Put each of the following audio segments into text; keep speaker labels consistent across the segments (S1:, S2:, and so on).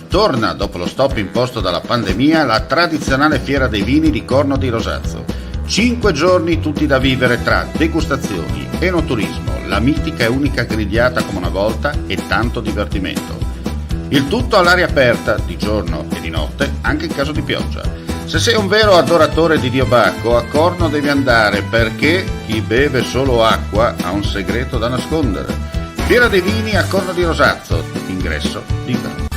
S1: torna, dopo lo stop imposto dalla pandemia, la tradizionale fiera dei vini di Corno di Rosazzo. 5 giorni tutti da vivere tra degustazioni, enoturismo, la mitica e unica grigliata come una volta e tanto divertimento. Il tutto all'aria aperta, di giorno e di notte, anche in caso di pioggia. Se sei un vero adoratore di Dio Bacco, a Corno devi andare perché chi beve solo acqua ha un segreto da nascondere. Fiera dei vini a Corno di Rosazzo, ingresso libero.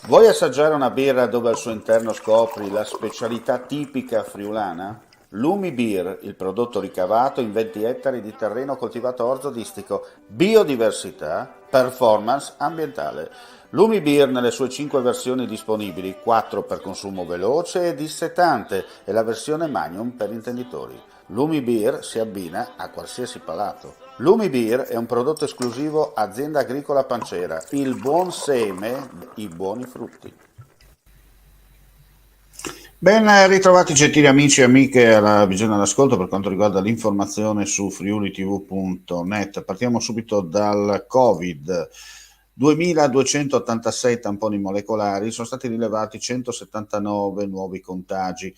S1: Vuoi assaggiare una birra dove al suo interno scopri la specialità tipica friulana? Lumi Beer, il prodotto ricavato in 20 ettari di terreno coltivato orzodistico, biodiversità, performance ambientale. Lumi Beer nelle sue 5 versioni disponibili, 4 per consumo veloce e dissetante e la versione Magnum per intenditori. Lumi Beer si abbina a qualsiasi palato. Lumi Beer è un prodotto esclusivo Azienda Agricola Pancera, il buon seme, i buoni frutti. Ben ritrovati gentili amici e amiche alla visione all'ascolto per quanto riguarda l'informazione su friulitv.net. Partiamo subito dal Covid. 2.286 tamponi molecolari, sono stati rilevati 179 nuovi contagi.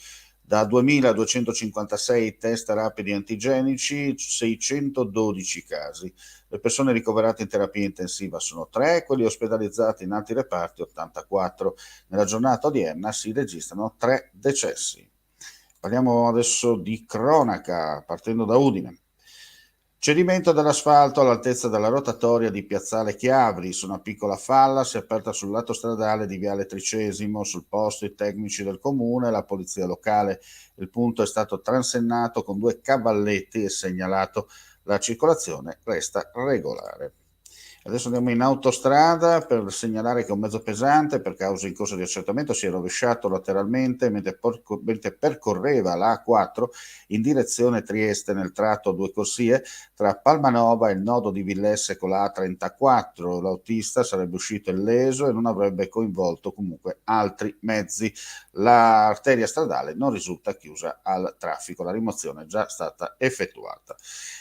S1: Da 2.256 test rapidi antigenici, 612 casi. Le persone ricoverate in terapia intensiva sono 3, quelli ospedalizzati in altri reparti 84. Nella giornata odierna si registrano 3 decessi. Parliamo adesso di cronaca, partendo da Udine. Cedimento dell'asfalto all'altezza della rotatoria di Piazzale Chiavri, su una piccola falla si è aperta sul lato stradale di Viale Tricesimo, sul posto i tecnici del comune e la polizia locale. Il punto è stato transennato con 2 cavalletti e segnalato. La circolazione resta regolare. Adesso andiamo in autostrada per segnalare che un mezzo pesante, per causa in corso di accertamento, si è rovesciato lateralmente mentre percorreva la A4 in direzione Trieste nel tratto 2 corsie tra Palmanova e il nodo di Villesse con la A34. L'autista sarebbe uscito illeso e non avrebbe coinvolto comunque altri mezzi. L'arteria stradale non risulta chiusa al traffico, la rimozione è già stata effettuata.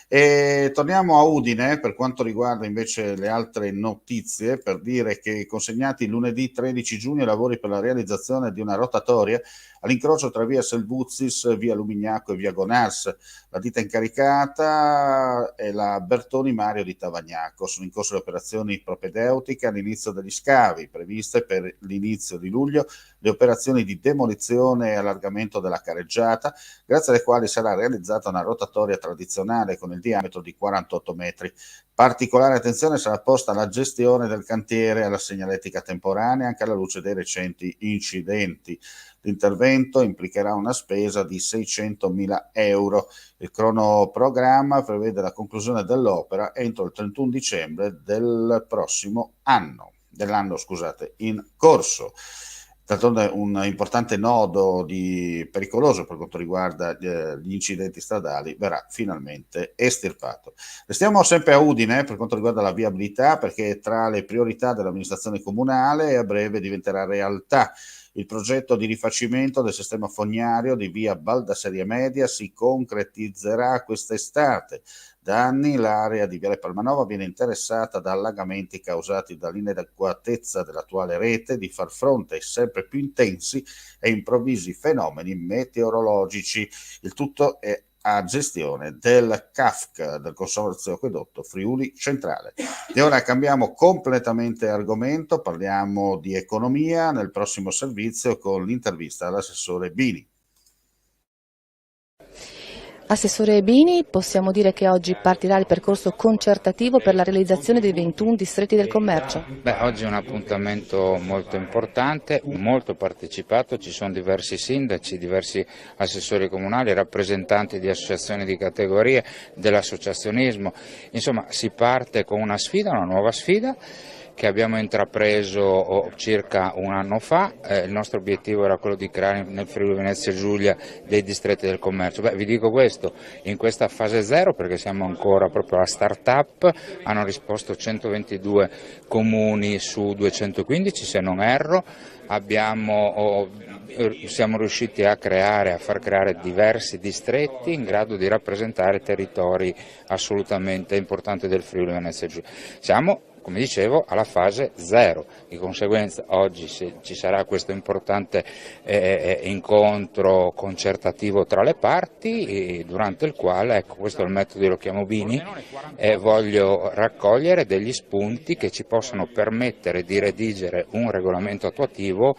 S1: E torniamo a Udine per quanto riguarda invece le altre notizie, per dire che consegnati lunedì 13 giugno i lavori per la realizzazione di una rotatoria all'incrocio tra via Selvuzis, via Lumignaco e via Gonars. La ditta incaricata è la Bertoni Mario di Tavagnaco. Sono in corso le operazioni propedeutiche all'inizio degli scavi, previste per l'inizio di luglio le operazioni di demolizione e allargamento della careggiata, grazie alle quali sarà realizzata una rotatoria tradizionale con il diametro di 48 metri. Particolare attenzione sarà posta alla gestione del cantiere e alla segnaletica temporanea, anche alla luce dei recenti incidenti. L'intervento implicherà una spesa di 600.000 euro. Il cronoprogramma prevede la conclusione dell'opera entro il 31 dicembre dell'anno in corso. D'altronde un importante nodo pericoloso per quanto riguarda gli incidenti stradali verrà finalmente estirpato. Restiamo sempre a Udine per quanto riguarda la viabilità, perché tra le priorità dell'amministrazione comunale a breve diventerà realtà. Il progetto di rifacimento del sistema fognario di via Baldasseria Media si concretizzerà quest'estate. Da anni l'area di Viale Palmanova viene interessata da allagamenti causati dall'inadeguatezza dell'attuale rete di far fronte ai sempre più intensi e improvvisi fenomeni meteorologici. Il tutto è a gestione del CAFC, del Consorzio Acquedotto Friuli Centrale. E ora cambiamo completamente argomento, parliamo di economia nel prossimo servizio con l'intervista all'assessore Bini.
S2: Assessore Bini, possiamo dire che oggi partirà il percorso concertativo per la realizzazione dei 21 distretti del commercio?
S3: Oggi è un appuntamento molto importante, molto partecipato, ci sono diversi sindaci, diversi assessori comunali, rappresentanti di associazioni di categorie, dell'associazionismo, insomma si parte con una sfida, una nuova sfida, che abbiamo intrapreso circa un anno fa. Il nostro obiettivo era quello di creare nel Friuli Venezia Giulia dei distretti del commercio. Vi dico questo, in questa fase 0, perché siamo ancora proprio alla start-up, hanno risposto 122 comuni su 215 se non erro. Siamo riusciti a far creare diversi distretti in grado di rappresentare territori assolutamente importanti del Friuli Venezia Giulia. Siamo, come dicevo, alla fase 0, di conseguenza oggi ci sarà questo importante incontro concertativo tra le parti, durante il quale, ecco, questo è il metodo, lo chiamo Bini, voglio raccogliere degli spunti che ci possano permettere di redigere un regolamento attuativo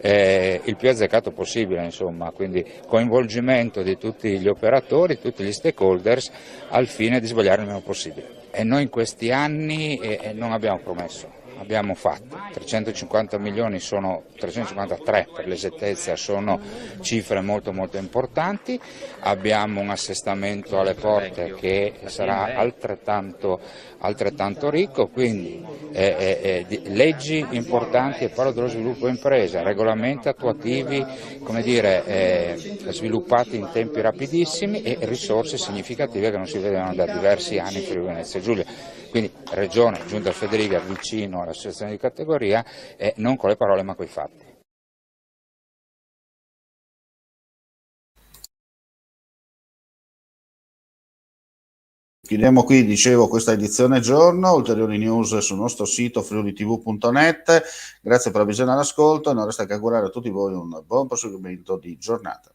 S3: il più azzeccato possibile, insomma, quindi coinvolgimento di tutti gli operatori, tutti gli stakeholders, al fine di sbagliare il meno possibile. E noi in questi anni non abbiamo promesso, abbiamo fatto. 350 milioni sono 353 per l'esattezza, sono cifre molto molto importanti. Abbiamo un assestamento alle porte che sarà altrettanto ricco, quindi leggi importanti, e parlo dello sviluppo impresa, regolamenti attuativi, come dire, sviluppati in tempi rapidissimi, e risorse significative che non si vedevano da diversi anni in Friuli Venezia Giulia. Quindi Regione, Giunta Federica vicino all'associazione di categoria, non con le parole ma con i fatti.
S1: Chiudiamo qui, dicevo, questa edizione giorno. Ulteriori news sul nostro sito friulitv.net. Grazie per la visione e l'ascolto, e non resta che augurare a tutti voi un buon proseguimento di giornata.